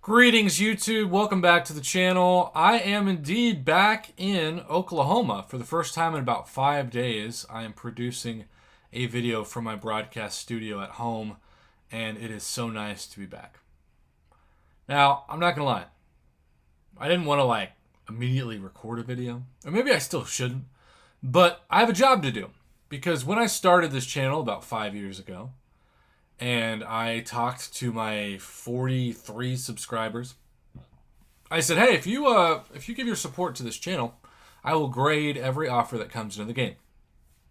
Greetings, YouTube. Welcome back to the channel. I am indeed back in Oklahoma for the first time in about 5 days. I am producing a video from my broadcast studio at home, and it is so nice to be back. Now, I'm not going to lie. I didn't want to immediately record a video, or maybe I still shouldn't, but I have a job to do because when I started this channel about 5 years ago, and I talked to my 43 subscribers, I said, hey, if you give your support to this channel, I will grade every offer that comes into the game.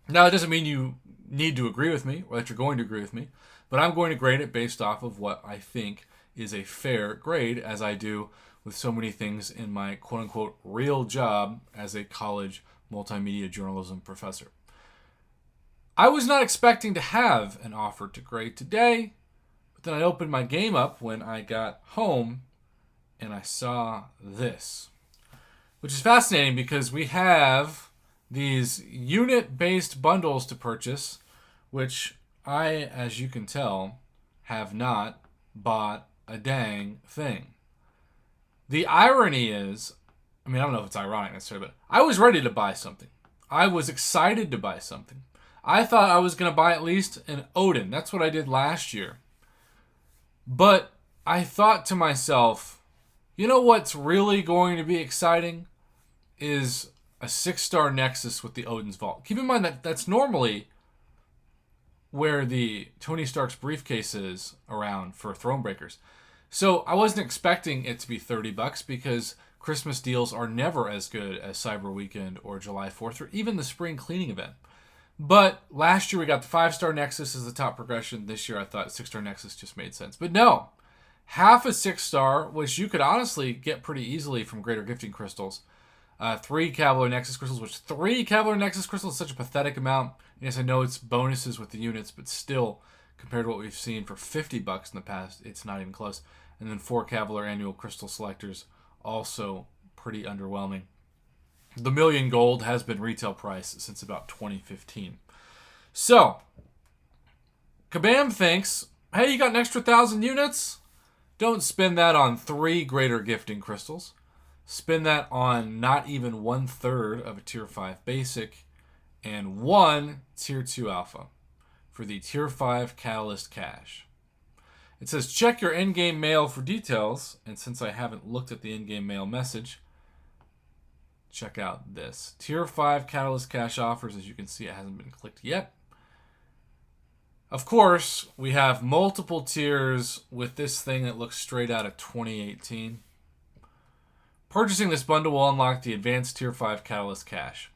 Now, it doesn't mean you need to agree with me or that you're going to agree with me, but I'm going to grade it based off of what I think is a fair grade, as I do with so many things in my quote-unquote real job as a college multimedia journalism professor. I was not expecting to have an offer to grade today, but then I opened my game up when I got home and I saw this, which is fascinating because we have these unit-based bundles to purchase, which I, as you can tell, have not bought a dang thing. The irony is, I don't know if it's ironic necessarily, but I was ready to buy something. I was excited to buy something. I thought I was going to buy at least an Odin. That's what I did last year. But I thought to myself, you know what's really going to be exciting is a 6-star Nexus with the Odin's Vault. Keep in mind that that's normally where the Tony Stark's briefcase is around for Thronebreakers. So I wasn't expecting it to be $30 because Christmas deals are never as good as Cyber Weekend or July 4th or even the spring cleaning event. But last year we got the 5-star Nexus as the top progression. This year I thought 6-star Nexus just made sense. But no, half a 6-star, which you could honestly get pretty easily from Greater Gifting Crystals. 3 Cavalier Nexus Crystals, which 3 Cavalier Nexus Crystals is such a pathetic amount. Yes, I know it's bonuses with the units, but still, compared to what we've seen for $50 in the past, it's not even close. And then 4 Cavalier Annual Crystal Selectors, also pretty underwhelming. The million gold has been retail price since about 2015. So, Kabam thinks, hey, you got an extra 1,000 units? Don't spend that on 3 Greater Gifting Crystals. Spend that on not even 1/3 of a Tier 5 Basic and 1 Tier 2 Alpha for the Tier 5 Catalyst Cash. It says, check your in-game mail for details, and since I haven't looked at the in-game mail message, check out this. Tier 5 Catalyst Cash offers. As you can see, it hasn't been clicked yet. Of course, we have multiple tiers with this thing that looks straight out of 2018. Purchasing this bundle will unlock the Advanced Tier 5 Catalyst Cash.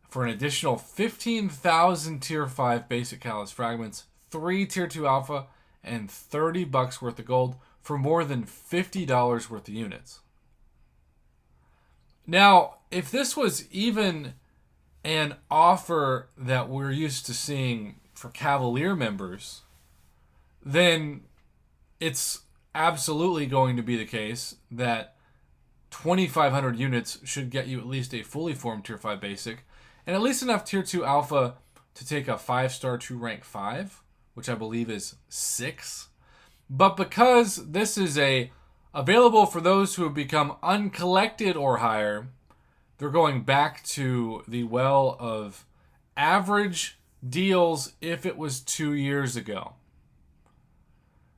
For an additional 15,000 Tier 5 Basic Catalyst Fragments, 3 Tier 2 Alpha, and $30 worth of gold for more than $50 worth of units. Now, if this was even an offer that we're used to seeing for Cavalier members, then it's absolutely going to be the case that 2,500 units should get you at least a fully formed Tier 5 Basic, and at least enough Tier 2 Alpha to take a 5-star 2 rank 5, which I believe is 6. But because this is available for those who have become uncollected or higher, they're going back to the well of average deals if it was 2 years ago.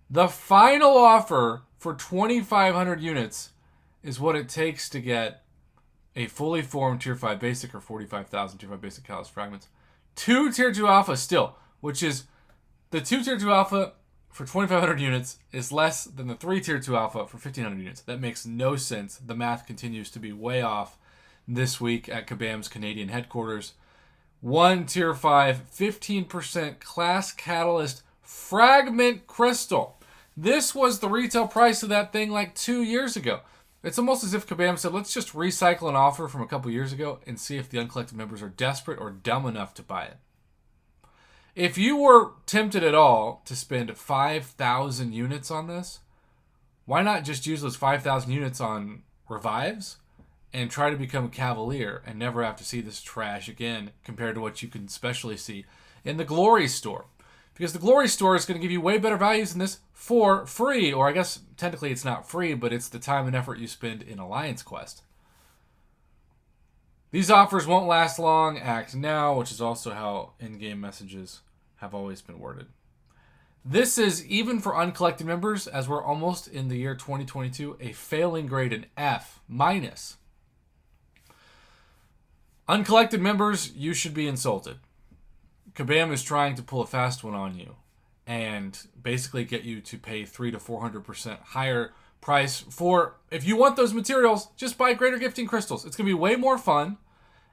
The final offer for 2,500 units is what it takes to get a fully formed Tier 5 Basic or 45,000 Tier 5 Basic Catalyst Fragments. 2 Tier 2 Alpha still, which is the 2 Tier 2 Alpha for 2,500 units is less than the 3 Tier 2 Alpha for 1,500 units. That makes no sense. The math continues to be way off this week at Kabam's Canadian headquarters. 1 Tier 5, 15% Class Catalyst Fragment Crystal. This was the retail price of that thing 2 years ago. It's almost as if Kabam said, let's just recycle an offer from a couple years ago and see if the Uncollected members are desperate or dumb enough to buy it. If you were tempted at all to spend 5,000 units on this, why not just use those 5,000 units on revives and try to become Cavalier and never have to see this trash again compared to what you can especially see in the Glory store? Because the Glory Store is going to give you way better values than this for free. Or I guess technically it's not free, but it's the time and effort you spend in Alliance Quest. These offers won't last long. Act now, which is also how in-game messages have always been worded. This is, even for Uncollected members, as we're almost in the year 2022, a failing grade, an F-. Uncollected members, you should be insulted. Kabam is trying to pull a fast one on you and basically get you to pay 300 to 400% higher price for, if you want those materials, just buy Greater Gifting Crystals. It's going to be way more fun,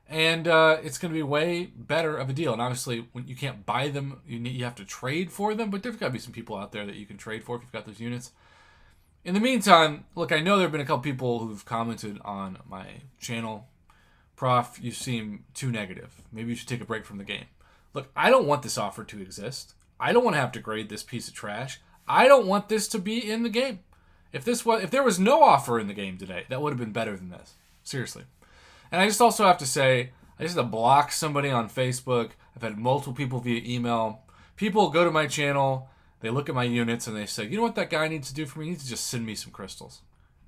and it's going to be way better of a deal. And obviously, when you can't buy them, you have to trade for them, but there's got to be some people out there that you can trade for if you've got those units. In the meantime, look, I know there have been a couple people who've commented on my channel. Prof, you seem too negative. Maybe you should take a break from the game. Look, I don't want this offer to exist. I don't want to have to grade this piece of trash. I don't want this to be in the game. If there was no offer in the game today, that would have been better than this. Seriously. And I just also have to say, I just have to block somebody on Facebook. I've had multiple people via email. People go to my channel, they look at my units, and they say, you know what that guy needs to do for me? He needs to just send me some crystals.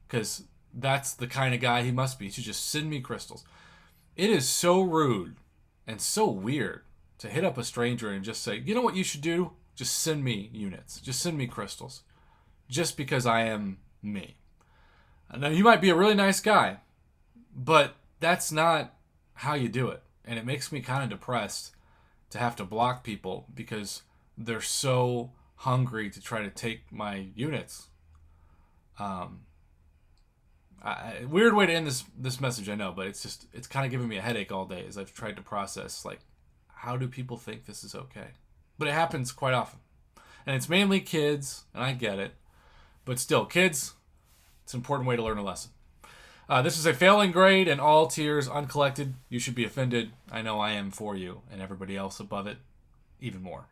Because that's the kind of guy he must be. He should just send me crystals. It is so rude and so weird to hit up a stranger and just say, you know what you should do? Just send me units. Just send me crystals. Just because I am me. Now, you might be a really nice guy, but that's not how you do it. And it makes me kind of depressed to have to block people because they're so hungry to try to take my units. Weird way to end this message, I know, but it's kind of giving me a headache all day as I've tried to process, like, how do people think this is okay? But it happens quite often. And it's mainly kids, and I get it. But still, kids, it's an important way to learn a lesson. This is a failing grade in all tiers, Uncollected. You should be offended. I know I am for you, and everybody else above it even more.